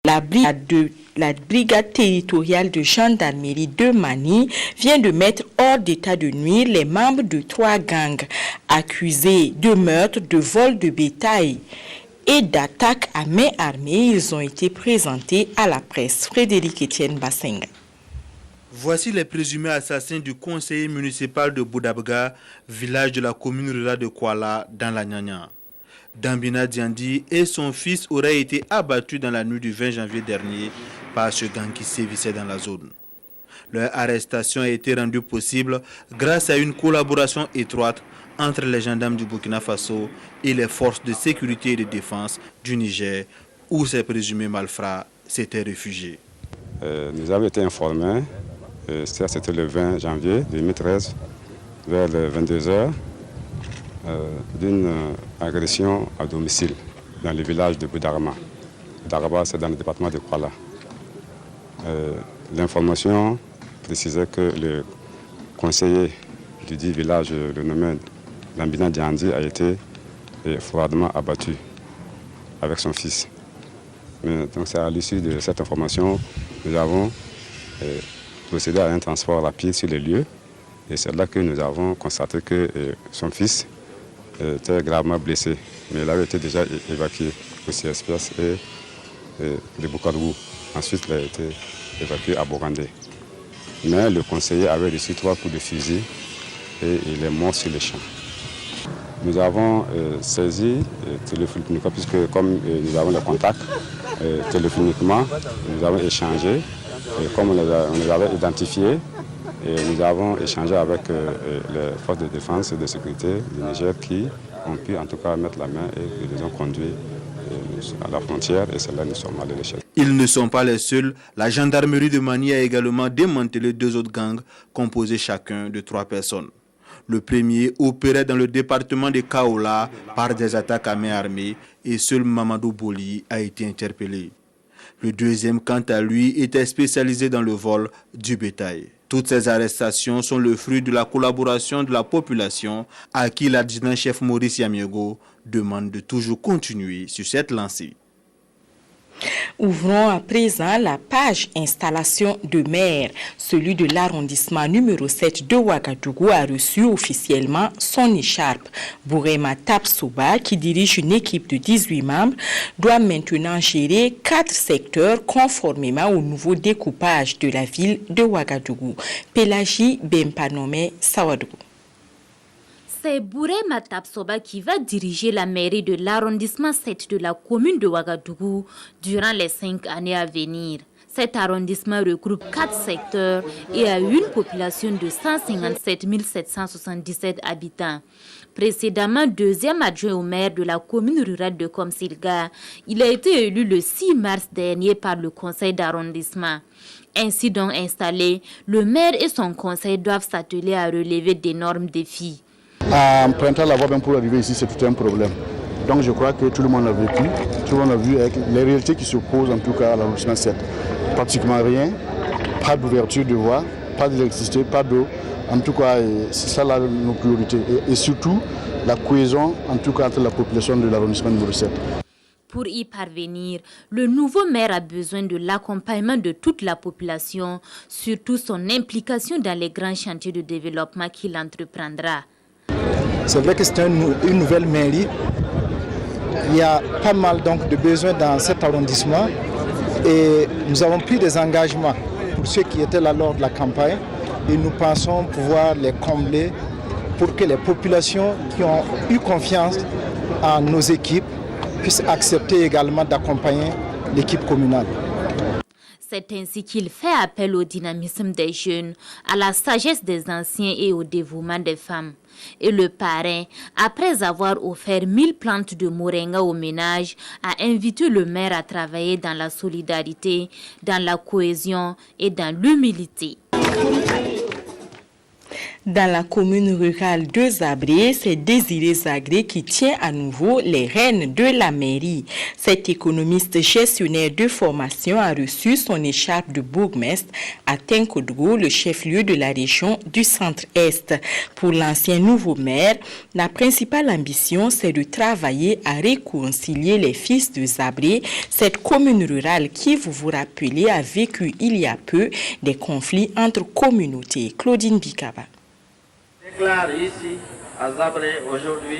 La brigade territoriale de gendarmerie de Mani vient de mettre hors d'état de nuire les membres de 3 gangs accusés de meurtre, de vol de bétail et d'attaque à main armée. Ils ont été présentés à la presse. Frédéric Etienne Bassenga. Voici les présumés assassins du conseiller municipal de Boudabga, village de la commune rurale de Kuala, dans la Nyanya. Dambina Diandi et son fils auraient été abattus dans la nuit du 20 janvier dernier par ce gang qui sévissait dans la zone. Leur arrestation a été rendue possible grâce à une collaboration étroite entre les gendarmes du Burkina Faso et les forces de sécurité et de défense du Niger, où ces présumés malfrats s'étaient réfugiés. Nous avons été informés, c'était le 20 janvier 2013, vers les 22 h, d'une agression à domicile dans le village de Boudarama. Boudarama, c'est dans le département de Kuala. L'information précisait que le conseiller du dit village, le nommé Dambina Diandi, a été froidement abattu avec son fils. Donc c'est à l'issue de cette information que nous avons procédé à un transport rapide sur les lieux. Et c'est là que nous avons constaté que son fils était gravement blessé. Mais il avait été déjà évacué au CSPS et de Bukavu. Ensuite, il a été évacué à Bogandé. Mais le conseiller avait reçu 3 coups de fusil et il est mort sur le champ. Nous avons saisi téléphoniquement, puisque comme nous avons le contact téléphoniquement, nous avons échangé. Et comme on les avait identifiés, nous avons échangé avec les forces de défense et de sécurité du Niger qui ont pu en tout cas mettre la main et ils les ont conduits à la frontière et c'est là que nous sommes allés les chercher. Ils ne sont pas les seuls. La gendarmerie de Mani a également démantelé 2 autres gangs composés chacun de 3 personnes. Le premier opérait dans le département de Kaola par des attaques à main armée et seul Mamadou Boli a été interpellé. Le deuxième, quant à lui, était spécialisé dans le vol du bétail. Toutes ces arrestations sont le fruit de la collaboration de la population à qui l'adjudant-chef Maurice Yamiego demande de toujours continuer sur cette lancée. Ouvrons à présent la page installation de maire. Celui de l'arrondissement numéro 7 de Ouagadougou a reçu officiellement son écharpe. Bourema Tapsoba, qui dirige une équipe de 18 membres, doit maintenant gérer 4 secteurs conformément au nouveau découpage de la ville de Ouagadougou. Pélagie Bempanome Sawadougou. C'est Bourema Tapsoba qui va diriger la mairie de l'arrondissement 7 de la commune de Ouagadougou durant les 5 années à venir. Cet arrondissement regroupe 4 secteurs et a une population de 157 777 habitants. Précédemment deuxième adjoint au maire de la commune rurale de Komsilga, il a été élu le 6 mars dernier par le conseil d'arrondissement. Ainsi donc installé, le maire et son conseil doivent s'atteler à relever d'énormes défis. En printemps, la voie même pour arriver ici, c'est tout un problème. Donc je crois que tout le monde a vécu, tout le monde a vu avec les réalités qui s'opposent en tout cas à l'arrondissement 7. Pratiquement rien, pas d'ouverture de voie, pas d'électricité, pas d'eau. En tout cas, c'est ça là nos priorités. Et surtout, la cohésion en tout cas entre la population de l'arrondissement numéro 7. Pour y parvenir, le nouveau maire a besoin de l'accompagnement de toute la population, surtout son implication dans les grands chantiers de développement qu'il entreprendra. C'est vrai que c'est une nouvelle mairie. Il y a pas mal donc de besoins dans cet arrondissement et nous avons pris des engagements pour ceux qui étaient là lors de la campagne et nous pensons pouvoir les combler pour que les populations qui ont eu confiance en nos équipes puissent accepter également d'accompagner l'équipe communale. C'est ainsi qu'il fait appel au dynamisme des jeunes, à la sagesse des anciens et au dévouement des femmes. Et le parrain, après avoir offert 1000 plantes de moringa au ménage, a invité le maire à travailler dans la solidarité, dans la cohésion et dans l'humilité. Dans la commune rurale de Zabré, c'est Désiré Zagré qui tient à nouveau les rênes de la mairie. Cet économiste gestionnaire de formation a reçu son écharpe de bourgmestre à Tenkodgo, le chef-lieu de la région du centre-est. Pour l'ancien nouveau maire, la principale ambition, c'est de travailler à réconcilier les fils de Zabré, cette commune rurale qui, vous vous rappelez, a vécu il y a peu des conflits entre communautés. Claudine Bikaba. Déclare ici à Zabré aujourd'hui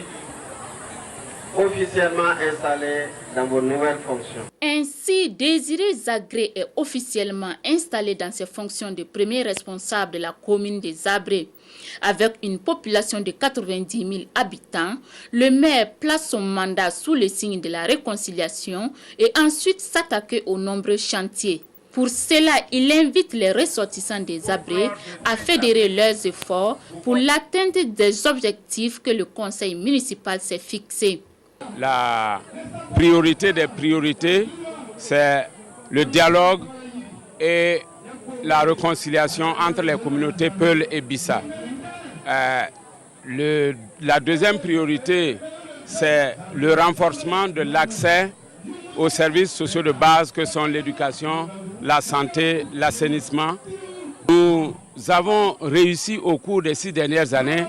officiellement installé dans vos nouvelles fonctions. Ainsi, Désiré Zagré est officiellement installé dans ses fonctions de premier responsable de la commune de Zabré. Avec une population de 90 000 habitants, le maire place son mandat sous le signe de la réconciliation et ensuite s'attaquer aux nombreux chantiers. Pour cela, il invite les ressortissants des Zabré à fédérer leurs efforts pour l'atteinte des objectifs que le conseil municipal s'est fixés. La priorité des priorités, c'est le dialogue et la réconciliation entre les communautés Peul et Bissa. La deuxième priorité, c'est le renforcement de l'accès aux services sociaux de base que sont l'éducation, la santé, l'assainissement. Nous avons réussi au cours des 6 dernières années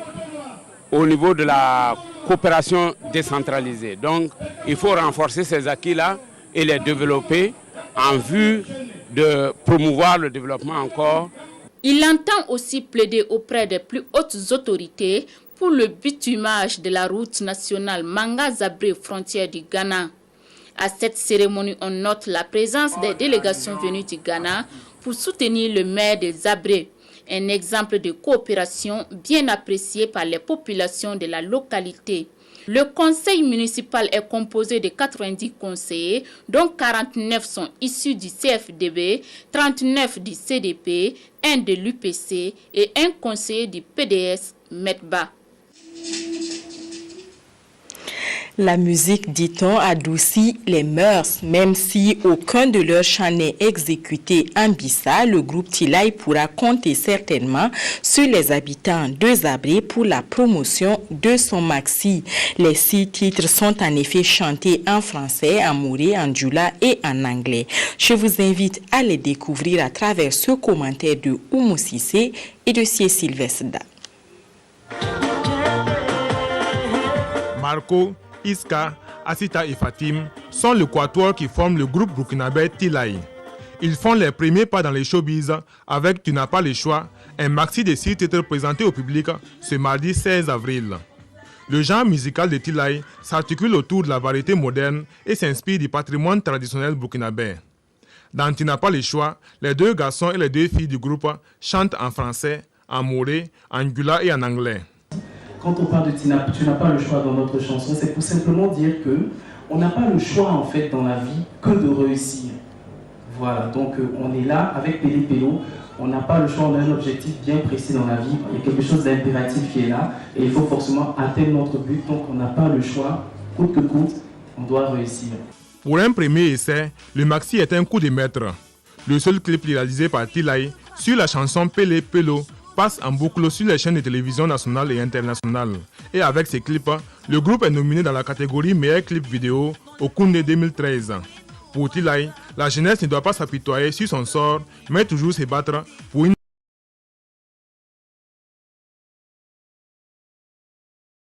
au niveau de la coopération décentralisée. Donc, il faut renforcer ces acquis-là et les développer en vue de promouvoir le développement encore. Il entend aussi plaider auprès des plus hautes autorités pour le bitumage de la route nationale Manga-Zabré, frontière du Ghana. À cette cérémonie, on note la présence des délégations venues du Ghana pour soutenir le maire de Zabré. Un exemple de coopération bien apprécié par les populations de la localité. Le conseil municipal est composé de 90 conseillers, dont 49 sont issus du CFDB, 39 du CDP, 1 de l'UPC et 1 conseiller du PDS Medba. La musique, dit-on, adoucit les mœurs. Même si aucun de leurs chants n'est exécuté en Bissa, le groupe Tilay pourra compter certainement sur les habitants de Zabré pour la promotion de son maxi. Les 6 titres sont en effet chantés en français, en mouré, en djoula et en anglais. Je vous invite à les découvrir à travers ce commentaire de Oumou Sissé et de Sie Sylvestre. Marco, Iska, Asita et Fatim sont le quatuor qui forme le groupe burkinabé Tilay. Ils font les premiers pas dans les showbiz avec Tu n'as pas le choix, un maxi de 6 titres présenté au public ce mardi 16 avril. Le genre musical de Tilay s'articule autour de la variété moderne et s'inspire du patrimoine traditionnel burkinabé. Dans Tu n'as pas le choix, les 2 garçons et les 2 filles du groupe chantent en français, en moré, en djoula et en anglais. Quand on parle de Tu n'as pas le choix dans notre chanson, c'est pour simplement dire que on n'a pas le choix en fait dans la vie que de réussir. Voilà, donc on est là avec Pélé Pélo, on n'a pas le choix, on a un objectif bien précis dans la vie, il y a quelque chose d'impératif qui est là et il faut forcément atteindre notre but, donc on n'a pas le choix, coûte que coûte, on doit réussir. Pour un premier essai, le maxi est un coup de maître. Le seul clip réalisé par Tilay sur la chanson Pélé Pélo passe en boucle sur les chaînes de télévision nationales et internationales. Et avec ces clips, le groupe est nominé dans la catégorie meilleur clip vidéo au Koundé 2013. Pour Tilay, la jeunesse ne doit pas s'apitoyer sur son sort, mais toujours se battre pour une